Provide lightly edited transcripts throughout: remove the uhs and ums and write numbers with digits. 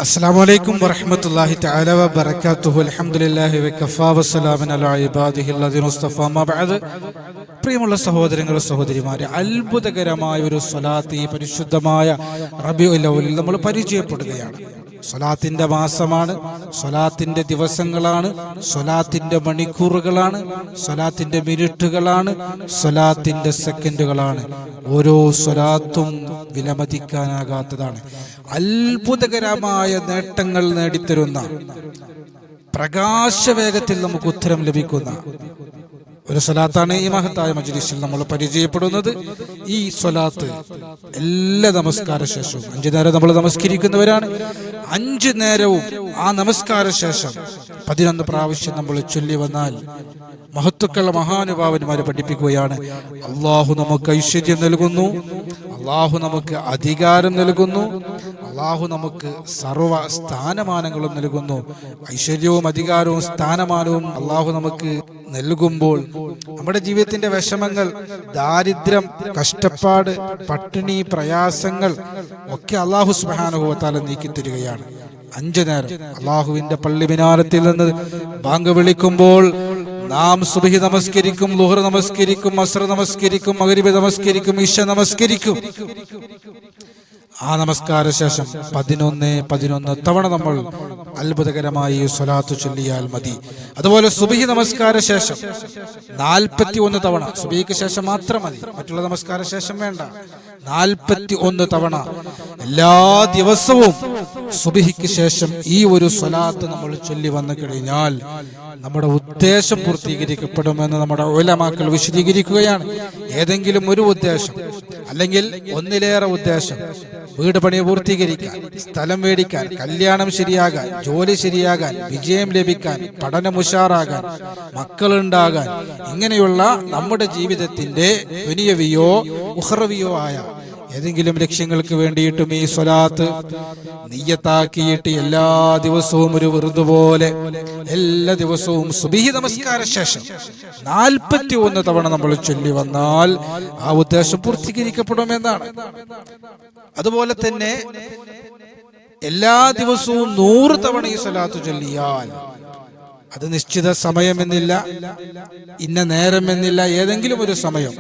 അസ്സലാമു അലൈക്കും വറഹ്മത്തുള്ളാഹി തആല വബറകാതുഹു. അൽഹംദുലില്ലാഹി വകഫാ വസ്സലാമു അലാ ഇബാദിഹിൽ ലദീന ഇസ്തഫാ. മാ ബഅദ്. പ്രിയമുള്ള സഹോദരങ്ങളെ സഹോദരിമാരെ, അത്ഭുതകരമായ ഒരു സ്വലാത്ത് ഈ പരിശുദ്ധമായ റബീഉൽ അവ്വലിൽ നമ്മൾ പരിചയപ്പെടുകയാണ്. സ്വലാത്തിന്റെ മാസമാണ്, സ്വലാത്തിന്റെ ദിവസങ്ങളാണ്, സ്വലാത്തിന്റെ മണിക്കൂറുകളാണ്, സ്വലാത്തിന്റെ മിനിറ്റുകളാണ്, സ്വലാത്തിന്റെ സെക്കൻഡുകളാണ്. ഓരോ സ്വലാത്തും വിലമതിക്കാനാകാത്തതാണ്. അത്ഭുതകരമായ നേട്ടങ്ങൾ നേടിത്തരുന്ന, പ്രകാശവേഗത്തിൽ നമുക്ക് ഉത്തരം ലഭിക്കുന്ന ഒരു സ്വലാത്താണ് ഈ മഹത്തായ മജ്ലിസിൽ നമ്മൾ പരിചയപ്പെടുന്നത്. ഈ സ്വലാത്ത് എല്ലാ നമസ്കാര ശേഷവും 5 നേരം നമ്മൾ നമസ്കരിക്കുന്നവരാണ്. 5 നേരവും ആ നമസ്കാര ശേഷം 11 പ്രാവശ്യം നമ്മൾ ചൊല്ലി വന്നാൽ മഹത്തുക്കളുടെ മഹാനുഭാവന്മാരെ പഠിപ്പിക്കുകയാണ്, അള്ളാഹു നമുക്ക് ഐശ്വര്യം നൽകുന്നു, അള്ളാഹു നമുക്ക് അധികാരം നൽകുന്നു, അള്ളാഹു നമുക്ക് സർവ സ്ഥാനമാനങ്ങളും നൽകുന്നു. ഐശ്വര്യവും അധികാരവും സ്ഥാനമാനവും അള്ളാഹു നമുക്ക് നൽകുമ്പോൾ നമ്മുടെ ജീവിതത്തിന്റെ വിഷമങ്ങൾ, ദാരിദ്ര്യം, കഷ്ടപ്പാട്, പട്ടിണി, പ്രയാസങ്ങൾ ഒക്കെ അള്ളാഹു സുബ്ഹാനഹു വ തആല നീക്കിത്തരികയാണ്. 5 നേരം അള്ളാഹുവിന്റെ പള്ളി മിനാരത്തിൽ നിന്ന് ബാങ്ക് വിളിക്കുമ്പോൾ നാം സുബ്ഹി നമസ്കരിക്കും, ളുഹർ നമസ്കരിക്കും, അസ്ർ നമസ്കരിക്കും, മഗ്രിബ് നമസ്കരിക്കും, ഇശ നമസ്കരിക്കും. ആ നമസ്കാര ശേഷം 11 തവണ നമ്മൾ അത്ഭുതകരമായി സ്വലാത്ത് ചൊല്ലിയാൽ മതി. അതുപോലെ സുബ്ഹി നമസ്കാര ശേഷം 41 തവണ, സുബ്ഹിക്ക് ശേഷം മാത്രം മതി, മറ്റുള്ള നമസ്കാര ശേഷം വേണ്ട. 41 തവണ എല്ലാ ദിവസവും സുബ്ഹിക്ക് ശേഷം ഈ ഒരു സ്വലാത്ത് നമ്മൾ ചൊല്ലി വന്നു കഴിഞ്ഞാൽ നമ്മുടെ ഉദ്ദേശം പൂർത്തീകരിക്കപ്പെടുമെന്ന് നമ്മുടെ ഉലമാക്കൾ വിശദീകരിക്കുകയാണ്. ഏതെങ്കിലും ഒരു ഉദ്ദേശം അല്ലെങ്കിൽ ഒന്നിലേറെ ഉദ്ദേശം, വീട് പണി പൂർത്തീകരിക്കാൻ, സ്ഥലം മേടിക്കാൻ, കല്യാണം ശരിയാകാൻ, ജോലി ശരിയാകാൻ, വിജയം ലഭിക്കാൻ, പഠനം ഉഷാറാകാൻ, മക്കളുണ്ടാകാൻ, ഇങ്ങനെയുള്ള നമ്മുടെ ജീവിതത്തിന്റെ ദുനിയവിയോ ഉഖ്റവിയോ ആയ ഏതെങ്കിലും ലക്ഷ്യങ്ങൾക്ക് വേണ്ടിയിട്ടും ഈ സ്വലാത്ത് നിയ്യത്താക്കിയിട്ട് എല്ലാ ദിവസവും ഒരു വെറുതെ പോലെ എല്ലാ ദിവസവും സുബ്ഹി നമസ്കാര ശേഷം 41 തവണ നമ്മൾ ചൊല്ലി വന്നാൽ ആ ഉദ്ദേശം പൂർത്തീകരിക്കപ്പെടുമെന്നാണ്. അതുപോലെ തന്നെ എല്ലാ ദിവസവും 100 തവണ ഈ സ്വലാത്ത് ചൊല്ലിയാൽ, അത് നിശ്ചിത സമയമെന്നില്ല, ഇന്ന നേരമെന്നില്ല, ഏതെങ്കിലും ഒരു സമയം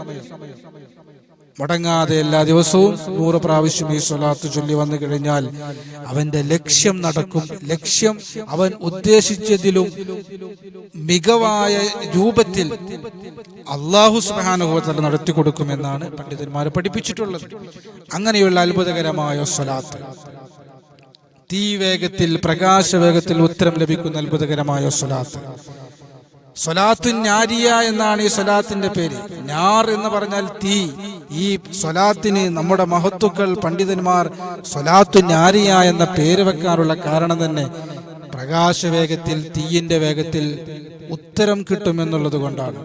മുടങ്ങാതെ എല്ലാ ദിവസവും 100 പ്രാവശ്യം ഈ സ്വലാത്ത് ചൊല്ലി വന്നു കഴിഞ്ഞാൽ അവന്റെ ലക്ഷ്യം നടക്കും. ലക്ഷ്യം അവൻ ഉദ്ദേശിച്ചതിലും മികവായ രൂപത്തിൽ അല്ലാഹു സുബ്ഹാനഹു വ തആല നടത്തി കൊടുക്കുമെന്നാണ് പണ്ഡിതന്മാർ പഠിപ്പിച്ചിട്ടുള്ളത്. അങ്ങനെയുള്ള അത്ഭുതകരമായ സ്വലാത്ത്, തീവേഗത്തിൽ, പ്രകാശവേഗത്തിൽ ഉത്തരം ലഭിക്കുന്ന അത്ഭുതകരമായ സ്വലാത്ത്, സ്വലാത്തു നാരിയ എന്നാണ് ഈ സ്വലാത്തിന്റെ പേര്. നാർ എന്ന് പറഞ്ഞാൽ തീ. ഈ സ്വലാത്തിന് നമ്മുടെ മഹത്തുക്കൾ, പണ്ഡിതന്മാർ സ്വലാത്തു നാരിയ എന്ന പേര് വെക്കാനുള്ള കാരണം തന്നെ പ്രകാശവേഗത്തിൽ, തീയിന്റെ വേഗത്തിൽ ഉത്തരം കിട്ടുമെന്നുള്ളത് കൊണ്ടാണ്.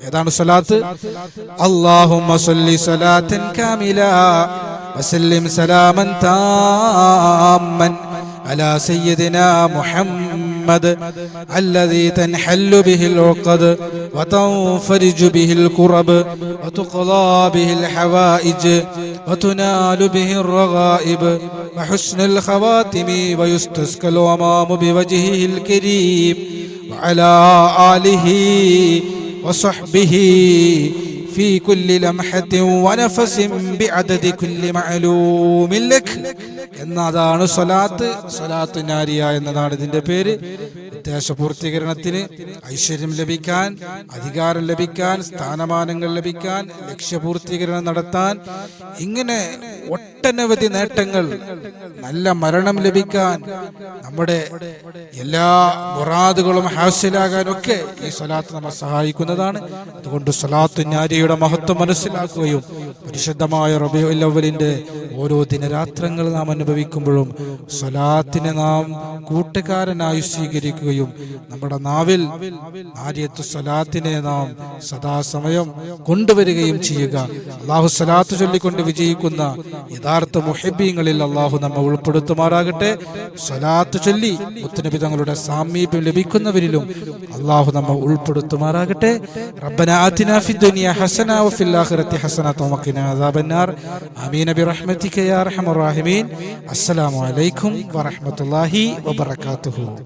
ഏതാണ് സ്വലാത്ത്? അല്ലാഹുമ്മ സ്വല്ലി സ്വലാത്തൻ കാമില വസല്ലിം സലാമൻ താമ്മൻ അലാ സയ്യിദിനാ മുഹമ്മദ് الذي تنحل به العقد وتنفرج به الكرب وتقضى به الحوائج وتنال به الرغائب وحسن الخواتم ويستسقى الغمام بوجهه الكريم وعلى آله وصحبه في كل لمحة ونفس بعدد كل معلوم لك. എന്നതാണ് സ്വലാത്ത്. സ്വലാത്ത് നാരിയ എന്നതാണ് ഇതിന്റെ പേര്. ഉദ്ദേശപൂർത്തീകരണത്തിന്, ഐശ്വര്യം ലഭിക്കാൻ, അധികാരം ലഭിക്കാൻ, സ്ഥാനമാനങ്ങൾ ലഭിക്കാൻ, ലക്ഷ്യപൂർത്തീകരണം നടത്താൻ, ഇങ്ങനെ ഒട്ടനവധി നേട്ടങ്ങൾ, നല്ല മരണം ലഭിക്കാൻ, നമ്മുടെ എല്ലാ മുറാദുകളും ഹാസിലാകാനൊക്കെ ഈ സ്വലാത്ത് നമ്മെ സഹായിക്കുന്നതാണ്. അതുകൊണ്ട് സ്വലാത്ത് നാരിയയുടെ മഹത്വം മനസ്സിലാക്കുകയും പരിശുദ്ധമായ റബീഉൽ അവ്വലിന്റെ ഓരോ ദിനരാത്രങ്ങൾ നാം അനുഭവിക്കുമ്പോഴും സ്വലാത്തിനെ നാം കൂട്ടുകാരനായി സ്വീകരിക്കുകയും വർദ്ധിപ്പിക്കുകയും നമ്മുടെ നാവിൽ ആരിയത്തു സ്വലാത്തിനെ നാം സദാസമയം കൊണ്ടുവരികയും ചെയ്യുക. അല്ലാഹു സ്വലാത്ത് ചൊല്ലിക്കൊണ്ട് വിജയിക്കുന്ന യഥാർത്ഥ മുഹിബ്ബീങ്ങളിൽ അല്ലാഹു നമ്മെ ഉൾപ്പെടുത്തുമാറാകട്ടെ. സ്വലാത്ത് ചൊല്ലി മുത്തുനബി തങ്ങളുടെ സാമീപ്യം ലഭിക്കുന്നവരിലും അല്ലാഹു നമ്മെ ഉൾപ്പെടുത്തുമാറാകട്ടെ. റബ്ബനാ ആതിനാ ഫിദ്ദുനിയ ഹസന വഫിൽ ആഖിറതി ഹസനത വഖിനാ അദാബന്നാർ. ആമീൻ ബിറഹ്മതിക യാ അർഹമർ റഹീമീൻ. അസ്സലാമു അലൈക്കും വറഹ്മത്തുള്ളാഹി വബറകാതുഹു.